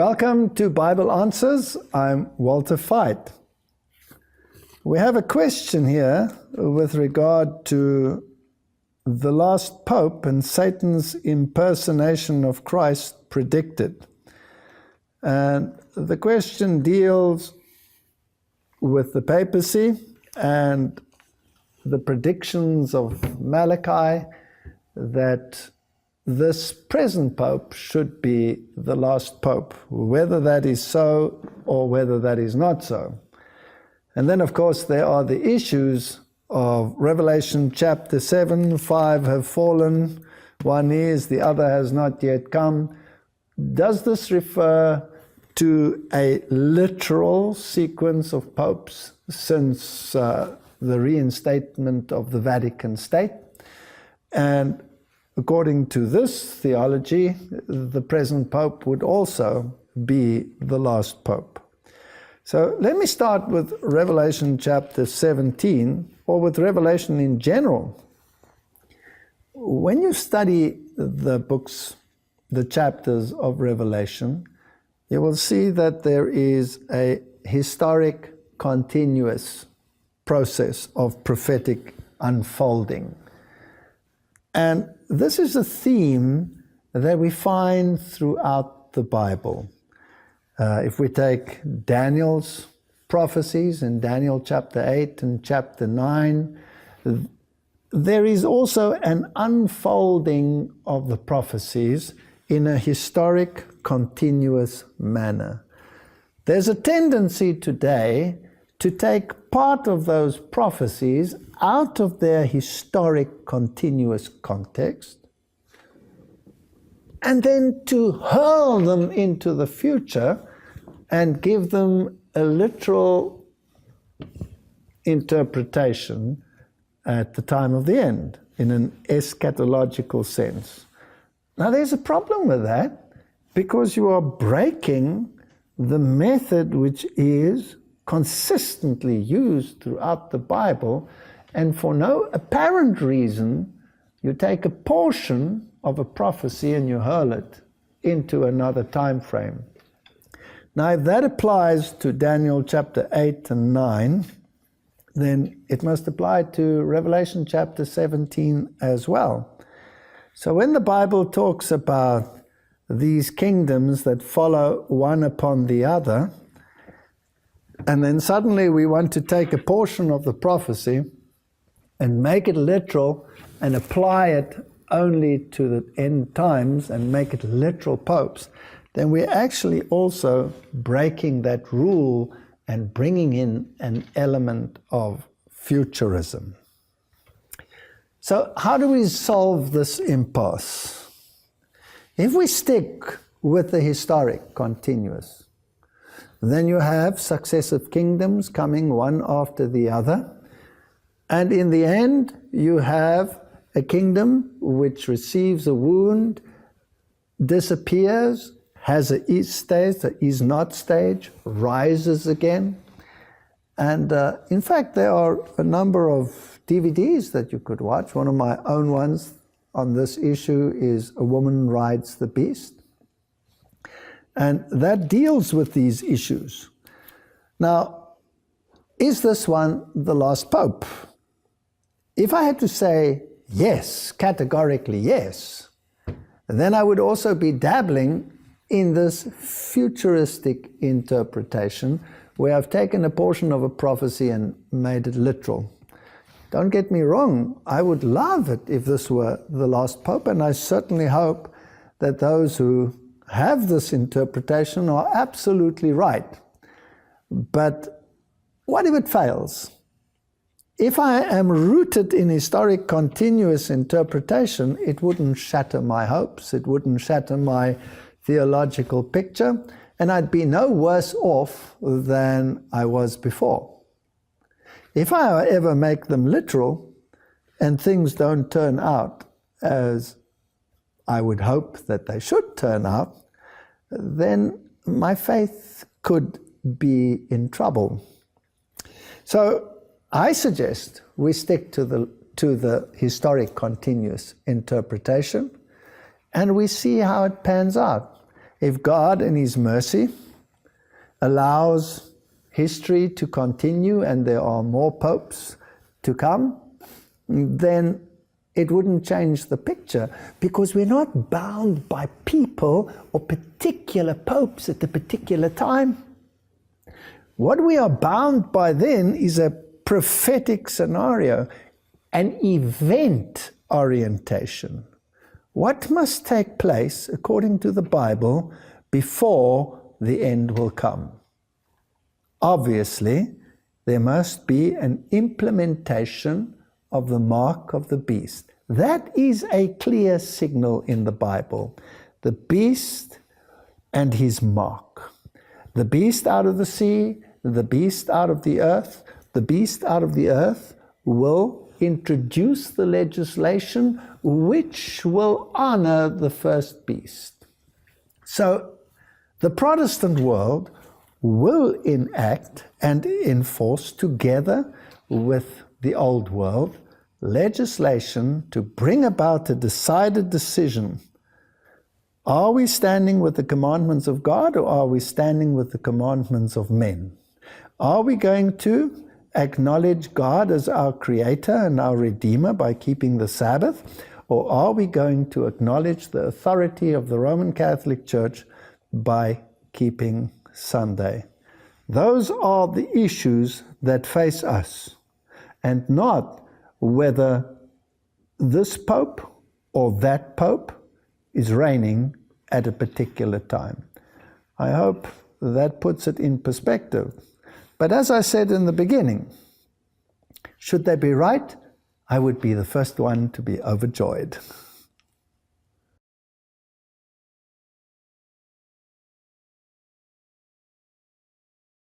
Welcome to Bible Answers. I'm Walter Veith. We have a question here with regard to the last Pope and Satan's impersonation of Christ predicted. And the question deals with the papacy and the predictions of Malachi that this present Pope should be the last Pope, whether that is so or whether that is not so. And then, of course, there are the issues of Revelation chapter 7, 5 have fallen, one is, the other has not yet come. Does this refer to a literal sequence of popes since the reinstatement of the Vatican State? And according to this theology, the present Pope would also be the last Pope. So let me start with Revelation chapter 17, or with Revelation in general. When you study the books, the chapters of Revelation, you will see that there is a historic, continuous process of prophetic unfolding. And this is a theme that we find throughout the Bible. If we take Daniel's prophecies in Daniel chapter 8 and chapter 9, there is also an unfolding of the prophecies in a historic, continuous manner. There's a tendency today to take part of those prophecies out of their historic, continuous context, and then to hurl them into the future and give them a literal interpretation at the time of the end, in an eschatological sense. Now, there's a problem with that, because you are breaking the method which is consistently used throughout the Bible, and for no apparent reason, you take a portion of a prophecy and you hurl it into another time frame. Now, if that applies to Daniel chapter 8 and 9, then it must apply to Revelation chapter 17 as well. So when the Bible talks about these kingdoms that follow one upon the other, and then suddenly we want to take a portion of the prophecy and make it literal and apply it only to the end times and make it literal popes, then we're actually also breaking that rule and bringing in an element of futurism. So how do we solve this impasse? If we stick with the historic continuous, then you have successive kingdoms coming one after the other. And in the end, you have a kingdom which receives a wound, disappears, has a is stage, a is not stage, rises again. And in fact, there are a number of DVDs that you could watch. One of my own ones on this issue is A Woman Rides the Beast. And that deals with these issues. Now, is this one the last Pope? If I had to say yes, categorically yes, then I would also be dabbling in this futuristic interpretation where I've taken a portion of a prophecy and made it literal. Don't get me wrong, I would love it if this were the last Pope, and I certainly hope that those who have this interpretation are absolutely right. But what if it fails? If I am rooted in historic continuous interpretation, it wouldn't shatter my hopes, it wouldn't shatter my theological picture, and I'd be no worse off than I was before. If I ever make them literal and things don't turn out as I would hope that they should turn out, then my faith could be in trouble. So I suggest we stick to the historic continuous interpretation, and we see how it pans out. If God in His mercy allows history to continue and there are more popes to come, then it wouldn't change the picture, because we're not bound by people or particular popes at a particular time. What we are bound by then is a prophetic scenario, an event orientation. What must take place according to the Bible before the end will come? Obviously, there must be an implementation of the mark of the beast. That is a clear signal in the Bible. The beast and his mark. The beast out of the sea, the beast out of the earth. The beast out of the earth will introduce the legislation which will honor the first beast. So the Protestant world will enact and enforce, together with the old world, legislation to bring about a decided decision. Are we standing with the commandments of God, or are we standing with the commandments of men? Are we going to acknowledge God as our Creator and our Redeemer by keeping the Sabbath, or are we going to acknowledge the authority of the Roman Catholic Church by keeping Sunday? Those are the issues that face us, and not whether this Pope or that Pope is reigning at a particular time. I hope that puts it in perspective. But as I said in the beginning, should they be right, I would be the first one to be overjoyed.